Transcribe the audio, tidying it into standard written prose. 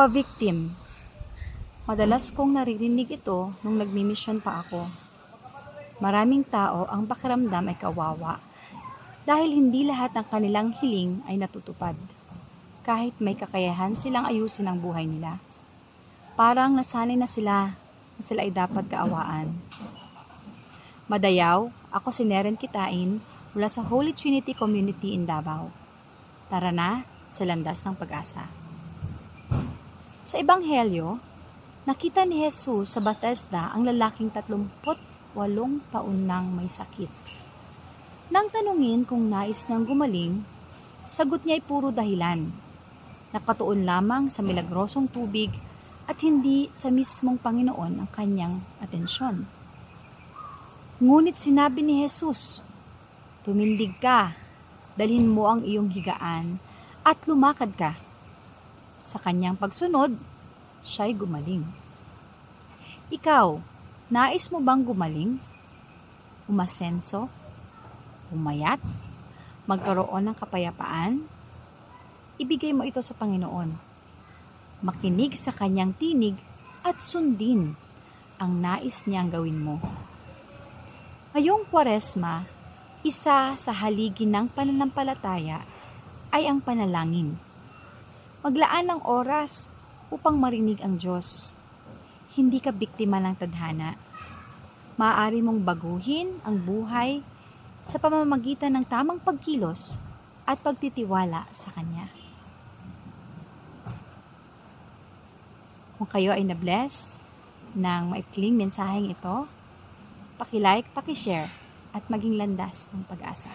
Pa-victim. Madalas kong naririnig ito nung nagmi-mission pa ako. Maraming tao ang pakiramdam ay kawawa dahil hindi lahat ng kanilang hiling ay natutupad. Kahit may kakayahan silang ayusin ang buhay nila. Parang nasanay na sila ay dapat kaawaan. Madayaw, ako si Neren Kitain mula sa Holy Trinity Community in Davao. Tara na sa landas ng pag-asa. Sa Ebanghelyo, nakita ni Jesus sa Bethesda ang lalaking 38 taon nang may sakit. Nang tanungin kung nais niyang gumaling, sagot niya ay puro dahilan. Nakatuon lamang sa milagrosong tubig at hindi sa mismong Panginoon ang kanyang atensyon. Ngunit sinabi ni Jesus, "Tumindig ka, dalhin mo ang iyong higaan at lumakad ka." Sa kanyang pagsunod, siya'y gumaling. Ikaw, nais mo bang gumaling? Umasenso? Umayat? Magkaroon ng kapayapaan? Ibigay mo ito sa Panginoon. Makinig sa kanyang tinig at sundin ang nais niyang gawin mo. Ngayong Kwaresma, isa sa haligi ng pananampalataya ay ang panalangin. Maglaan ng oras upang marinig ang Diyos. Hindi ka biktima ng tadhana. Maaari mong baguhin ang buhay sa pamamagitan ng tamang pagkilos at pagtitiwala sa Kanya. Kung kayo ay na-bless ng maikling mensaheng ito, paki-like, paki-share at maging landas ng pag-asa.